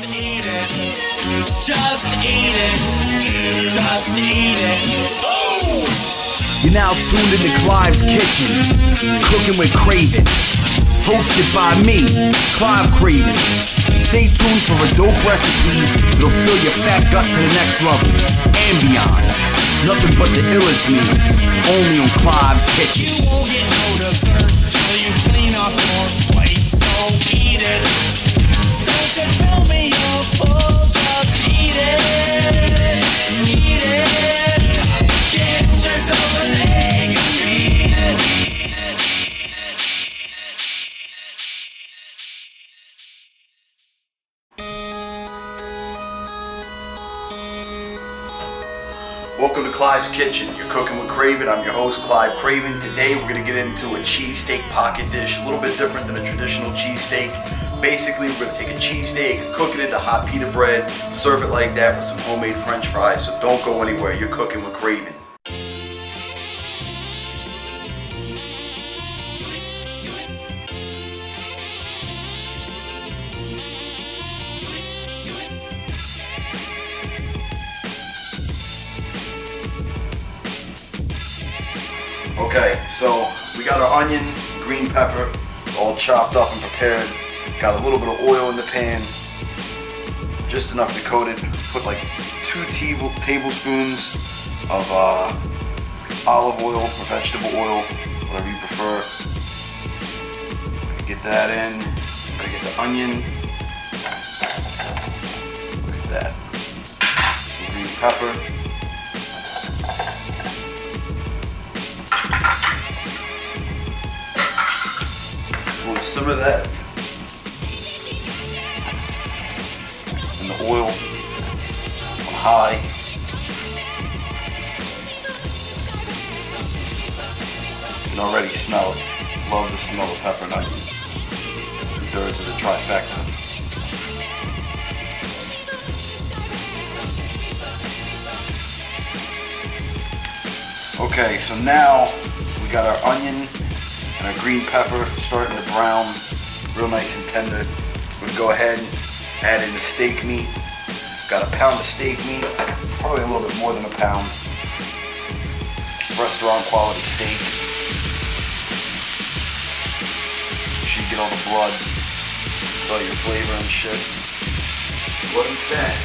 Just eat it. Just eat it. Just eat it. Oh! You're now tuned into Klive's Kitchen, Kookin With Kraven, hosted by me, Klive Kraven. Stay tuned for a dope recipe that'll fill your fat gut to the next level and beyond. Nothing but the illest meals, only on Klive's Kitchen. You won't get no dessert till you clean off your plate, so eat it. Don't you tell me you're full, just eat it. Eat it. Get yourself an egg and feed it. Welcome to Klive's Kitchen. You're cooking with Kraven. I'm your host, Klive Kraven. Today we're going to get into a cheesesteak pocket dish, a little bit different than a traditional cheesesteak. Basically, we're going to take a cheesesteak, cook it into hot pita bread, serve it like that with some homemade french fries. So don't go anywhere. You're cooking with Kraven. Okay, so we got our onion, green pepper, all chopped up and prepared. Got a little bit of oil in the pan, just enough to coat it. Put like 2 tablespoons of olive oil or vegetable oil, whatever you prefer. Get that in. Gotta get the onion. Look at that. Some green pepper. Simmer that in the oil on high. You can already smell it. Love the smell of pepper and onion. 2/3 of the trifecta. Okay, so now we got our onion and our green pepper starting to brown, real nice and tender. We're gonna go ahead and add in the steak meat. Got a pound of steak meat, probably a little bit more than a pound. Restaurant quality steak. You should get all the blood, all your flavor and shit. Blood and fat.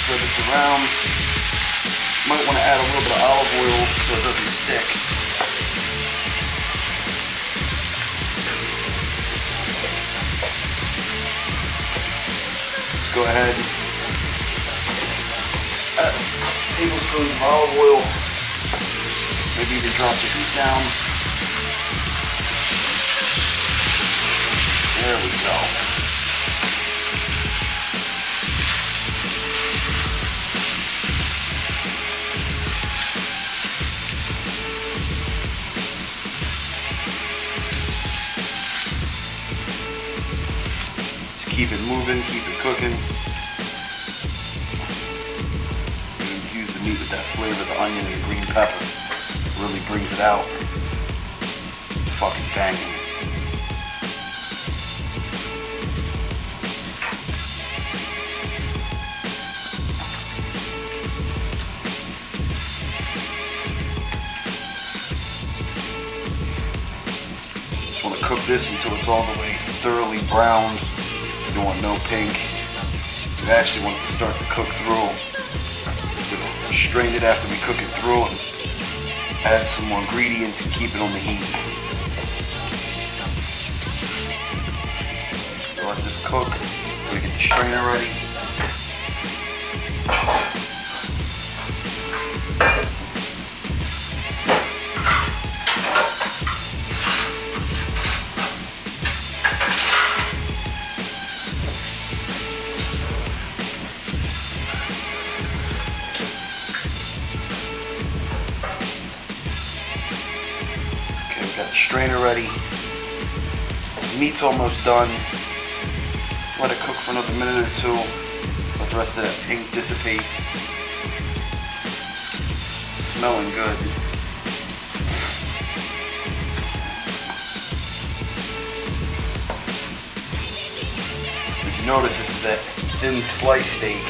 Stir this around. Might want to add a little bit of olive oil so it doesn't stick. Let's go ahead. Add tablespoons of olive oil. Maybe even drop the heat down. There we go. Keep it moving, keep it cooking. Infuse the meat with that flavor, the onion and the green pepper. Really brings it out. Fucking banging. Just want to cook this until it's all the way thoroughly browned. You don't want no pink. You actually want it to start to cook through. We'll strain it after we cook it through and add some more ingredients and keep it on the heat. So let this cook. We're gonna get the strainer ready. Got the strainer ready. The meat's almost done. Let it cook for another minute or 2. Let the rest of that pink dissipate. Smelling good. notice, this is that thin slice steak.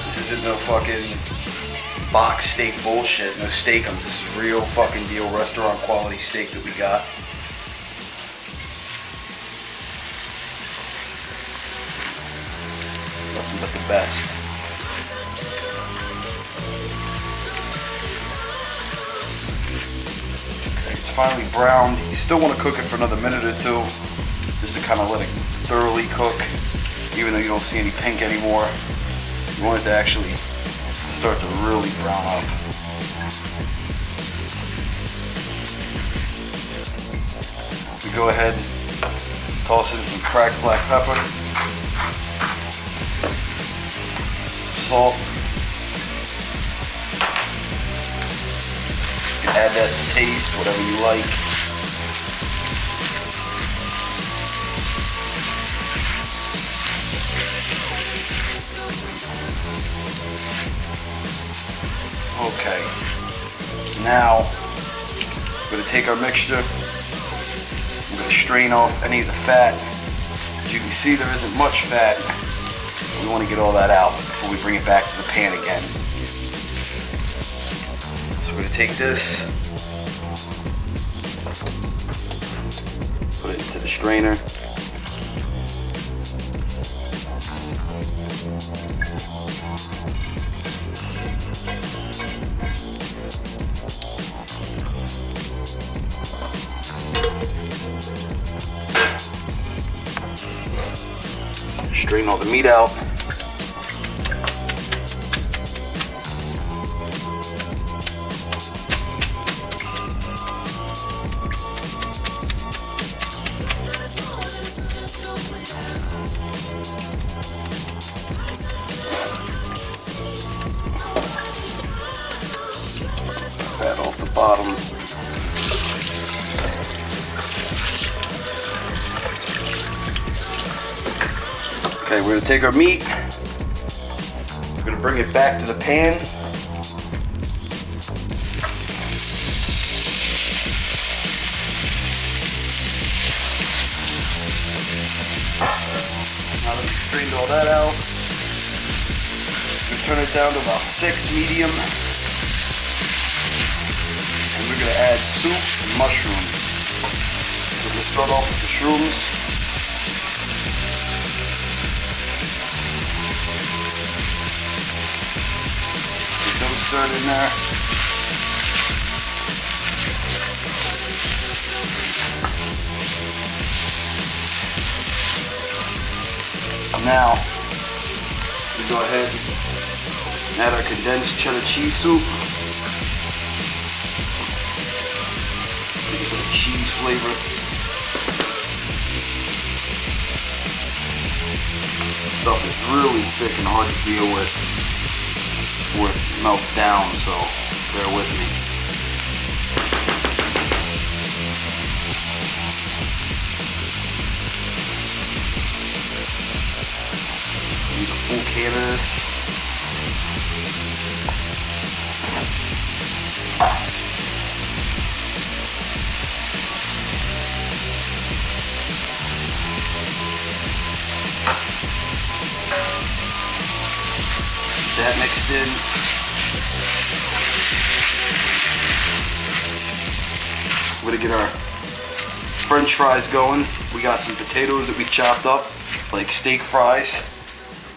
This isn't no fucking box steak bullshit, no steakums. This is real fucking deal restaurant quality steak that we got. Nothing but the best. Okay, it's finally browned. You still want to cook it for another minute or two, just to kind of let it thoroughly cook, even though you don't see any pink anymore. You want it to actually start to really brown up. We go ahead, toss in some cracked black pepper, some salt. You can add that to taste, whatever you like. Okay, now we're going to take our mixture, we're going to strain off any of the fat. As you can see, there isn't much fat. We want to get all that out before we bring it back to the pan again. So we're going to take this, put it into the strainer. Strain all the meat out. Fat off the bottom. Okay, we're going to take our meat, we're going to bring it back to the pan. Now that we've strained all that out, we're going to turn it down to about 6 medium. And we're going to add soup and mushrooms. So we'll start off with the shrooms. Stirred in there. Now we go ahead and add our condensed cheddar cheese soup. Get a bit of cheese flavor. This stuff is really thick and hard to deal with before it melts down, so bear with me. Need a full can of this. That mixed in. We're gonna get our French fries going. We got some potatoes that we chopped up, like steak fries.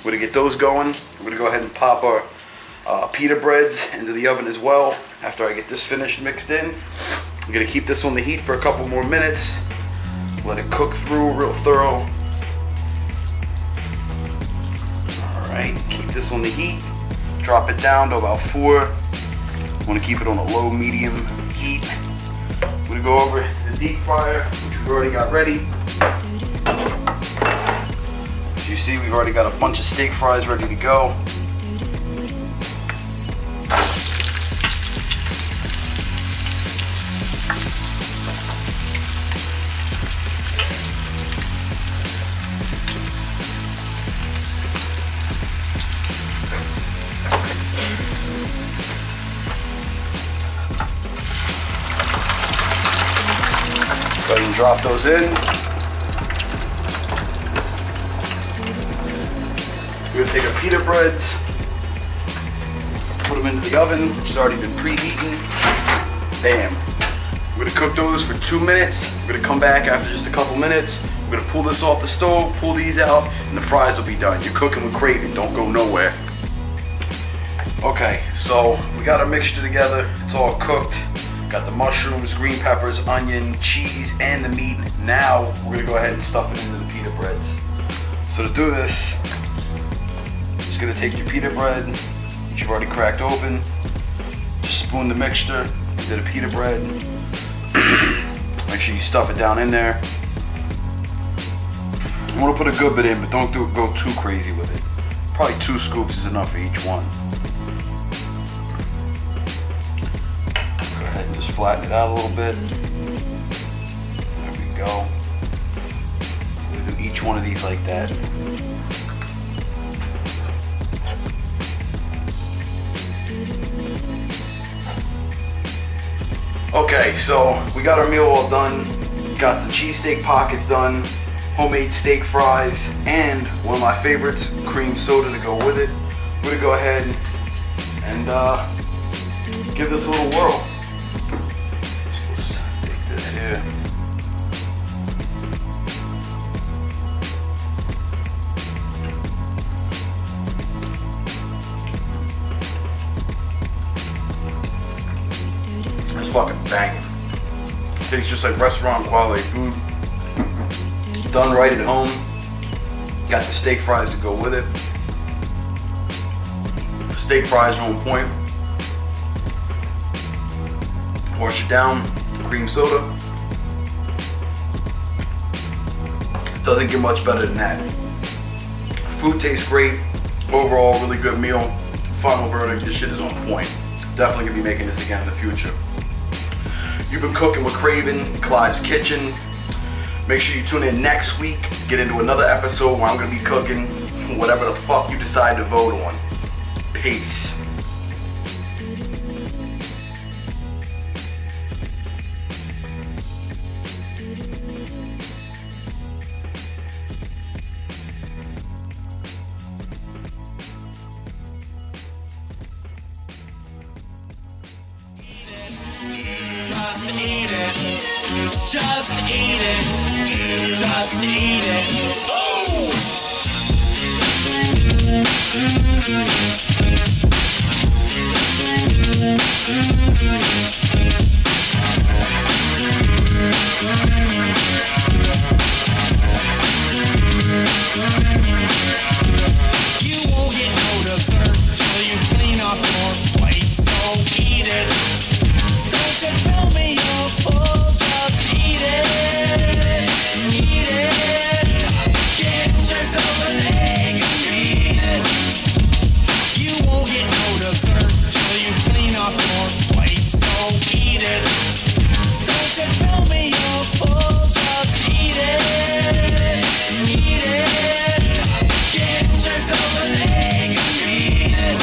We're gonna get those going. We're gonna go ahead and pop our pita breads into the oven as well. After I get this finished mixed in, I'm gonna keep this on the heat for a couple more minutes. Let it cook through real thorough. Alright, keep this on the heat. Drop it down to about 4. I want to keep it on a low medium heat. I'm going to go over to the deep fryer, which we've already got ready. As you see, we've already got a bunch of steak fries ready to go. Go ahead and drop those in. We're gonna take our pita breads, put them into the oven, which has already been preheating. Bam. We're gonna cook those for 2 minutes. We're gonna come back after just a couple minutes. We're gonna pull this off the stove, pull these out, and the fries will be done. You're cooking with Kraven, don't go nowhere. Okay, so we got our mixture together. It's all cooked. Got the mushrooms, green peppers, onion, cheese, and the meat. Now we're gonna go ahead and stuff it into the pita breads. So to do this, just gonna take your pita bread, which you've already cracked open. Just spoon the mixture into the pita bread. Make sure you stuff it down in there. You wanna put a good bit in, but don't go too crazy with it. Probably 2 scoops is enough for each one. Go ahead and just flatten it out a little bit. There we go. We'll do each one of these like that. Okay, so we got our meal all done. Got the cheesesteak pockets done, homemade steak fries, and one of my favorites, cream soda to go with it. We're gonna go ahead and give this a little whirl. Let's take this here. It's fucking banging. Tastes just like restaurant quality food. Done right at home. Got the steak fries to go with it. Steak fries are on point. Wash it down, cream soda. Doesn't get much better than that. Food tastes great. Overall, really good meal. Final verdict, this shit is on point. Definitely gonna be making this again in the future. You've been cooking with Kraven, Klive's Kitchen. Make sure you tune in next week. Get into another episode where I'm gonna be cooking whatever the fuck you decide to vote on. Peace. Just eat it. Just eat it. Just eat it. Oh! You won't get no dessert till you clean off your plate, so eat it. Don't you tell me you're full, just eat it. Eat it. Get yourself an egg and eat it. You won't get no dessert till you clean off your plate, so eat it. Don't you tell me you're full, just eat it. Eat it. Get yourself an egg and eat it.